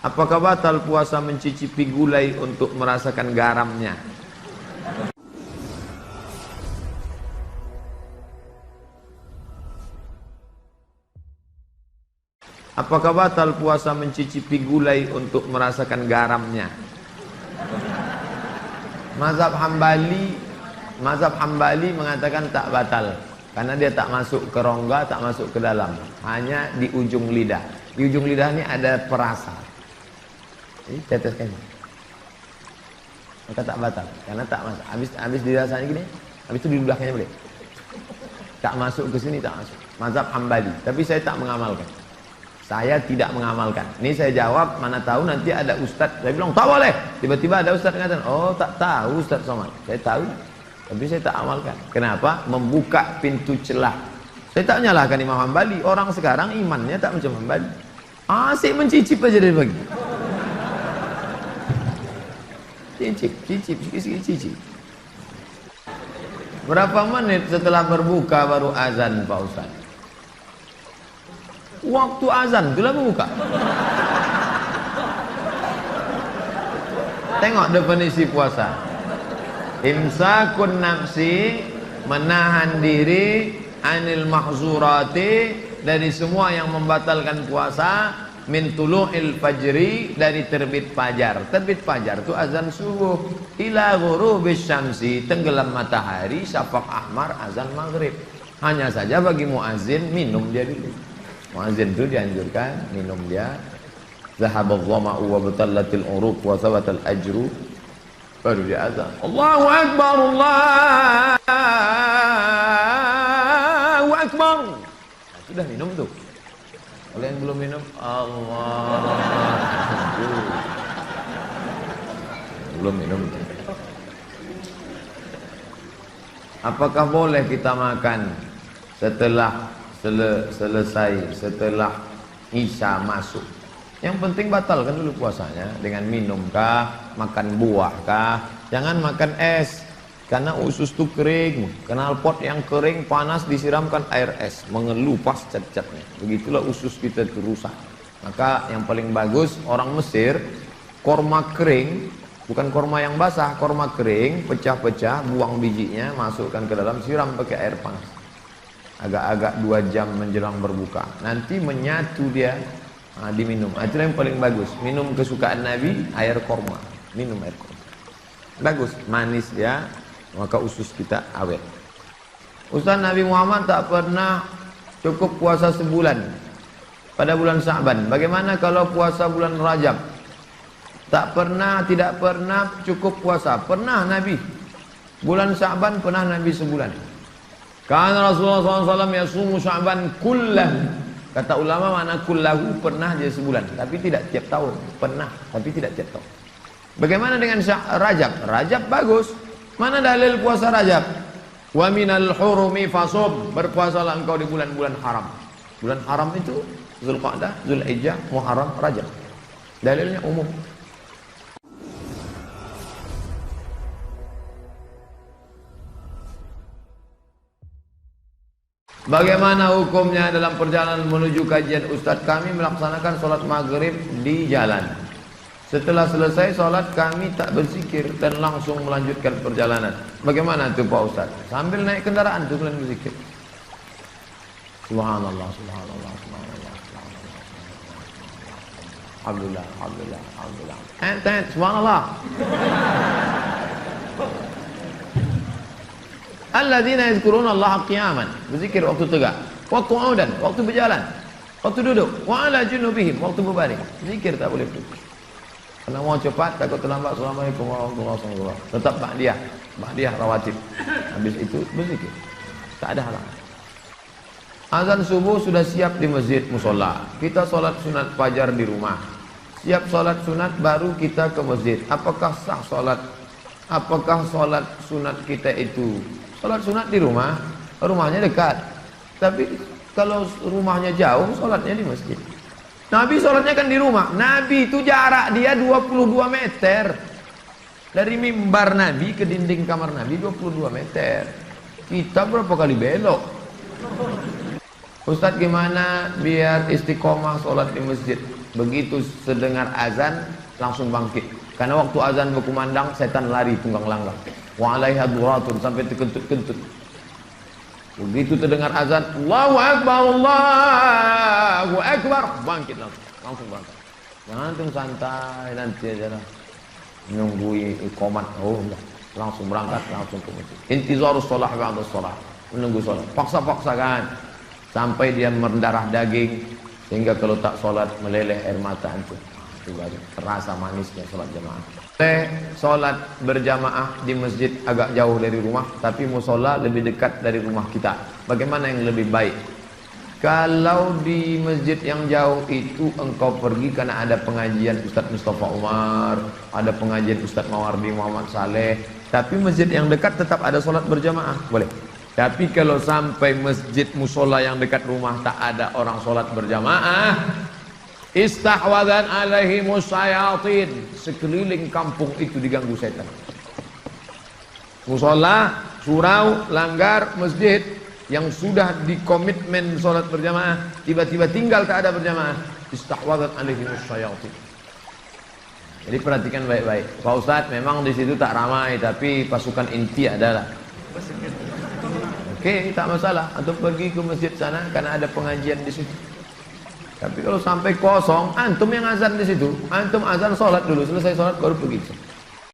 Apakah batal puasa mencicipi gulai untuk merasakan garamnya? Apakah batal puasa mencicipi gulai untuk merasakan garamnya? Mazhab Hambali mengatakan tak batal, karena dia tak masuk ke rongga, tak masuk ke dalam, hanya di ujung lidah. Di ujung lidah ini ada perasa. Ini teteskan. Maka tak batal, karena tak masuk. Habis dirasanya gini, habis itu di belakangnya boleh. Tak masuk ke sini, tak masuk. Mazhab Hambali, tapi saya tak mengamalkan. Saya tidak mengamalkan. Ini saya jawab, mana tahu nanti ada ustadz. Saya bilang, tak boleh. Tiba-tiba ada ustadz yang kata, oh tak tahu Ustadz Somad. Saya tahu, tapi saya tak amalkan. Kenapa? Membuka pintu celah. Saya tak menyalahkan Imam Hambali. Orang sekarang imannya tak macam Hambali. Asik mencicip aja dari pagi. Cicip. Berapa menit setelah berbuka baru azan Pak Ustadz? Waktu azan itulah berbuka. Tengok definisi puasa. Imsakun nafsi, menahan diri, anil mahzurati, dari semua yang membatalkan puasa, min tulu'il fajri, dari terbit fajar. Terbit fajar itu azan subuh, ila ghurubis syamsi, tenggelam matahari, syafaq ahmar, azan maghrib. Hanya saja bagi muazin minum dia dulu. Muazin itu dianjurkan minum dia. Zahabadh dhama'u wa batallatil uruq wa thabatal ajru, baru dia azan. Allahu akbar, Allahu akbar. Nah, sudah minum tuh. Kalau yang belum minum, Allah belum minum tuh. Apakah boleh kita makan setelah setelah Isya masuk? Yang penting batalkan dulu puasanya dengan minumkah, makan buahkah, jangan makan es, karena usus itu kering. Knalpot yang kering panas disiramkan air es, mengelupas cat-catnya. Begitulah usus kita itu rusak. Maka yang paling bagus orang Mesir, korma kering, bukan korma yang basah, korma kering, pecah-pecah, buang bijinya, masukkan ke dalam, siram pakai air panas. Agak-agak 2 jam menjelang berbuka, nanti menyatu dia, diminum. Itulah yang paling bagus. Minum kesukaan Nabi, air korma. Minum air korma, bagus, manis ya, maka usus kita awet. Ustaz, Nabi Muhammad tak pernah cukup puasa sebulan pada bulan Sya'ban. Bagaimana kalau puasa bulan Rajab? Tak pernah, tidak pernah cukup puasa. Pernah Nabi bulan Sya'ban, pernah Nabi sebulan. Karena Rasulullah SAW yasumu Sya'ban kullahu. Kata ulama, mana kullahu, pernah dia sebulan, tapi tidak tiap tahun. Pernah, tapi tidak tiap tahun. Bagaimana dengan Rajab? Rajab bagus. Mana dalil puasa Rajab? Wa minal hurumi fasum, berpuasalah engkau di bulan-bulan haram. Bulan haram itu Zulqa'dah, Zulhijjah, Muharram, Rajab. Dalilnya umum. Bagaimana hukumnya dalam perjalanan menuju kajian Ustadz? Kami melaksanakan sholat maghrib di jalan. Setelah selesai sholat kami tak berzikir dan langsung melanjutkan perjalanan. Bagaimana itu Pak Ustadz? Sambil naik kendaraan itu kalian berzikir. Subhanallah, subhanallah, subhanallah, subhanallah. Alhamdulillah, alhamdulillah, alhamdulillah. Subhanallah. Alladzina yazkuruna Allah qiyaman, berzikir waktu tegak, wa qu'udan, waktu berjalan, waktu duduk, wa ala junubihim, waktu berbaring. Zikir tak boleh putus. Karena mau cepat takut terlambat. Assalamualaikum warahmatullahi wabarakatuh. Tetap ba'diyah rawatib. Habis itu berzikir. Tak ada halangan. Azan subuh sudah siap di masjid musola. Kita sholat sunat fajar di rumah. Siap sholat sunat baru kita ke masjid. Apakah sah sholat? Apakah sholat sunat kita itu sholat sunat di rumah? Rumahnya dekat, tapi kalau rumahnya jauh, sholatnya di masjid. Nabi sholatnya kan di rumah. Nabi itu jarak dia 22 meter. Dari mimbar Nabi ke dinding kamar Nabi 22 meter. Kita berapa kali belok? Ustadz, gimana biar istiqomah sholat di masjid? Begitu sedengar azan langsung bangkit. Karena waktu azan berkumandang setan lari tunggang langgang. Wa alaiha duratun sampai terkentut-kentut. Begitu terdengar azan, Allahu Akbar, Allahu Akbar, bangkit langsung bangkit. Jangan antum santai nanti aja lah. Menunggu iqamat, oh enggak. Langsung berangkat, langsung ke masjid. Intizarus shalah ba'da shalah. Menunggu salat. Paksa-paksakan sampai dia mendarah daging sehingga kalau tak salat meleleh air mata antum. Itu baru terasa manisnya salat jamaah. Salat berjamaah di masjid agak jauh dari rumah, tapi musola lebih dekat dari rumah kita. Bagaimana yang lebih baik? Kalau di masjid yang jauh itu engkau pergi karena ada pengajian Ustadz Mustafa Umar, ada pengajian Ustadz Mawardi Muhammad Saleh, tapi masjid yang dekat tetap ada salat berjamaah, boleh. Tapi kalau sampai masjid musola yang dekat rumah tak ada orang salat berjamaah, istahwadan alaihimus syayatin, sekeliling kampung itu diganggu setan. Musola, surau, langgar, masjid yang sudah dikomitmen sholat berjamaah tiba-tiba tinggal tak ada berjamaah, istahwadan alaihimus syayatin. Jadi perhatikan baik-baik. Pak Ustadz, memang di situ tak ramai tapi pasukan inti adalah. Oke, tak masalah. Atau pergi ke masjid sana karena ada pengajian di situ. Tapi kalau sampai kosong, antum yang azan di situ, antum azan sholat dulu, selesai sholat baru pergi.